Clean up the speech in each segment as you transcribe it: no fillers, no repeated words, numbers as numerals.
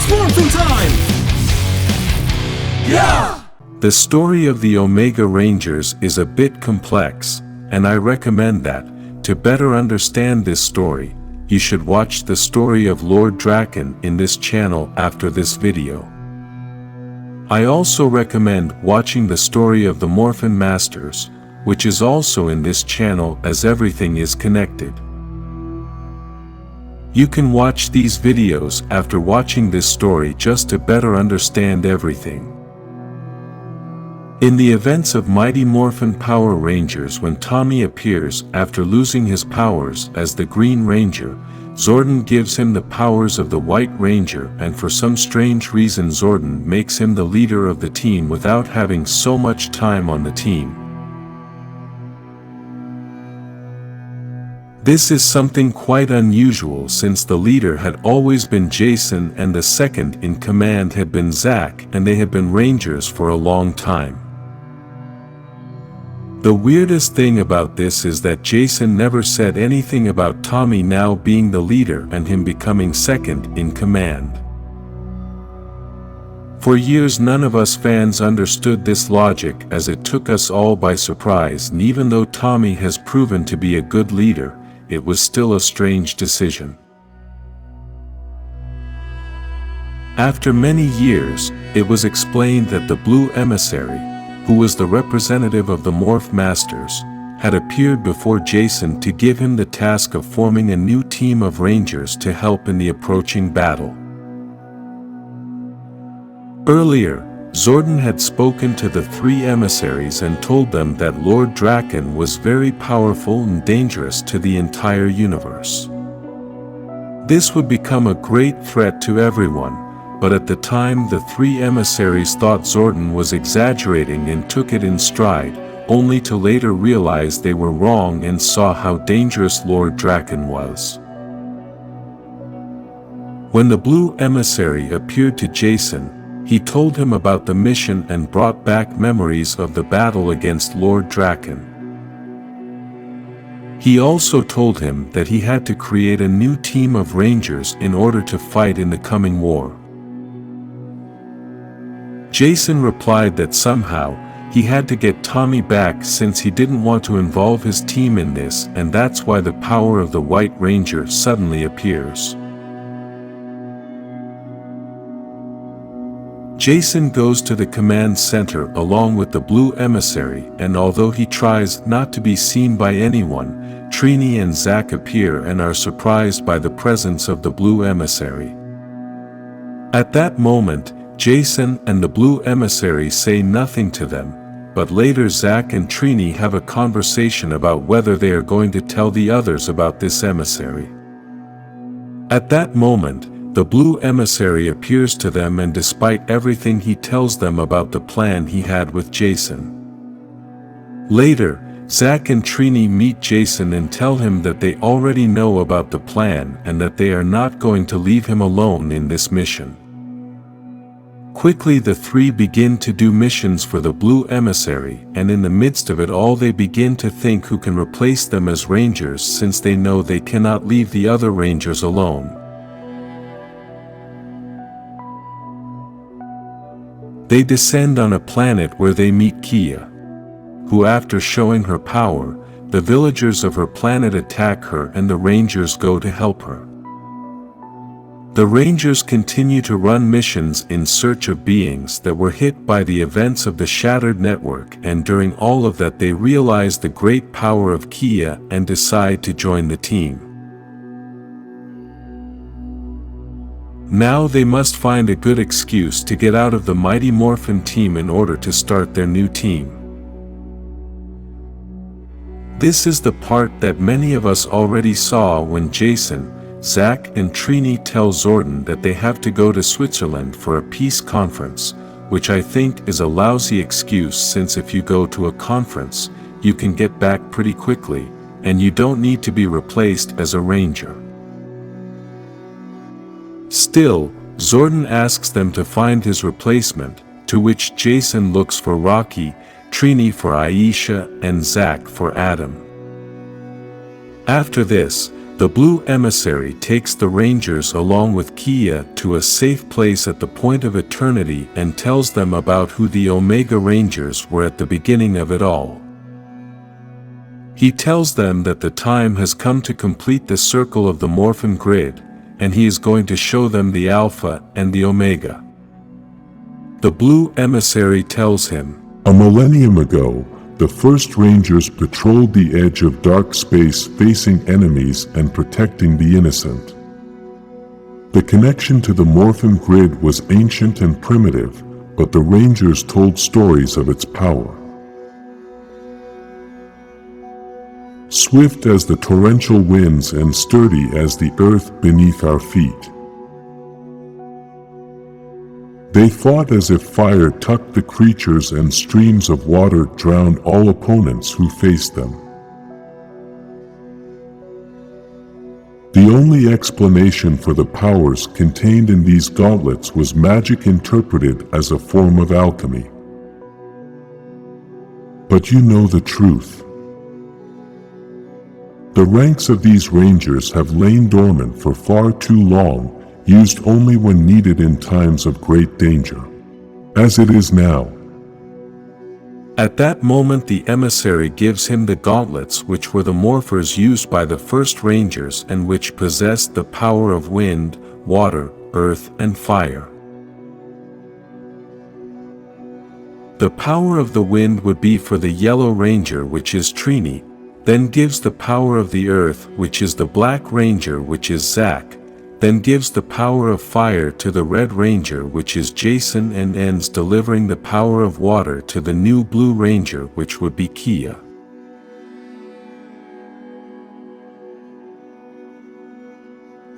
Morphin time! Yeah! The story of the Omega Rangers is a bit complex, and I recommend that, to better understand this story, you should watch the story of Lord Draken in this channel after this video. I also recommend watching the story of the Morphin Masters, which is also in this channel as everything is connected. You can watch these videos after watching this story just to better understand everything. In the events of Mighty Morphin Power Rangers, when Tommy appears after losing his powers as the Green Ranger, Zordon gives him the powers of the White Ranger, and for some strange reason Zordon makes him the leader of the team without having so much time on the team. This is something quite unusual since the leader had always been Jason and the second in command had been Zack, and they had been Rangers for a long time. The weirdest thing about this is that Jason never said anything about Tommy now being the leader and him becoming second in command. For years none of us fans understood this logic, as it took us all by surprise, and even though Tommy has proven to be a good leader, it was still a strange decision. After many years, it was explained that the Blue Emissary, who was the representative of the Morph Masters, had appeared before Jason to give him the task of forming a new team of Rangers to help in the approaching battle. Earlier, Zordon had spoken to the three emissaries and told them that Lord Draken was very powerful and dangerous to the entire universe. This would become a great threat to everyone, but at the time the three emissaries thought Zordon was exaggerating and took it in stride, only to later realize they were wrong and saw how dangerous Lord Draken was. When the Blue Emissary appeared to Jason, he told him about the mission and brought back memories of the battle against Lord Draken. He also told him that he had to create a new team of Rangers in order to fight in the coming war. Jason replied that somehow, he had to get Tommy back since he didn't want to involve his team in this, and that's why the power of the White Ranger suddenly appears. Jason goes to the command center along with the Blue Emissary, and although he tries not to be seen by anyone, Trini and Zack appear and are surprised by the presence of the Blue Emissary. At that moment, Jason and the Blue Emissary say nothing to them, but later Zack and Trini have a conversation about whether they are going to tell the others about this emissary. At that moment, the Blue Emissary appears to them, and despite everything he tells them about the plan he had with Jason. Later, Zack and Trini meet Jason and tell him that they already know about the plan and that they are not going to leave him alone in this mission. Quickly the three begin to do missions for the Blue Emissary, and in the midst of it all they begin to think who can replace them as Rangers, since they know they cannot leave the other Rangers alone. They descend on a planet where they meet Kia, who, after showing her power, the villagers of her planet attack her and the Rangers go to help her. The Rangers continue to run missions in search of beings that were hit by the events of the Shattered Network, and during all of that they realize the great power of Kia and decide to join the team. Now they must find a good excuse to get out of the Mighty Morphin team in order to start their new team. This is the part that many of us already saw when Jason, Zack and Trini tell Zordon that they have to go to Switzerland for a peace conference, which I think is a lousy excuse, since if you go to a conference, you can get back pretty quickly, and you don't need to be replaced as a Ranger. Still, Zordon asks them to find his replacement, to which Jason looks for Rocky, Trini for Aisha, and Zack for Adam. After this, The Blue Emissary takes the Rangers along with Kia to a safe place at the point of eternity and tells them about who the Omega Rangers were at the beginning of it all. He tells them that the time has come to complete the circle of the Morphin grid, and he is going to show them the Alpha and the Omega. The Blue Emissary tells him, "A millennium ago, the first Rangers patrolled the edge of dark space facing enemies and protecting the innocent. The connection to the Morphin grid was ancient and primitive, but the Rangers told stories of its power. Swift as the torrential winds and sturdy as the earth beneath our feet. They fought as if fire tucked the creatures and streams of water drowned all opponents who faced them. The only explanation for the powers contained in these gauntlets was magic interpreted as a form of alchemy. But you know the truth. The ranks of these Rangers have lain dormant for far too long, used only when needed in times of great danger, as it is now." At that moment the Emissary gives him the gauntlets, which were the morphers used by the first Rangers and which possessed the power of wind, water, earth and fire. The power of the wind would be for the Yellow Ranger, which is Trini, then gives the power of the earth, which is the Black Ranger, which is Zack, then gives the power of fire to the Red Ranger, which is Jason, and ends delivering the power of water to the new Blue Ranger, which would be Kia.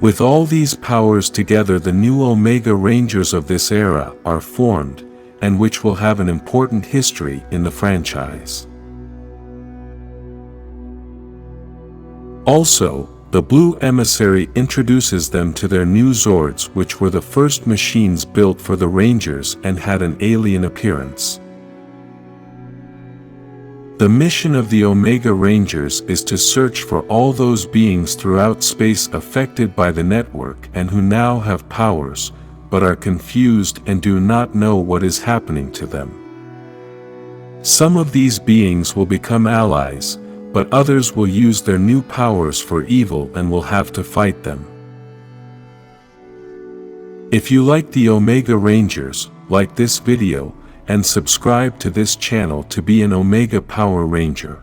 With all these powers together, the new Omega Rangers of this era are formed, and which will have an important history in the franchise. Also, the Blue Emissary introduces them to their new Zords, which were the first machines built for the Rangers and had an alien appearance. The mission of the Omega Rangers is to search for all those beings throughout space affected by the network and who now have powers, but are confused and do not know what is happening to them. Some of these beings will become allies, but others will use their new powers for evil and will have to fight them. If you like the Omega Rangers, like this video, and subscribe to this channel to be an Omega Power Ranger.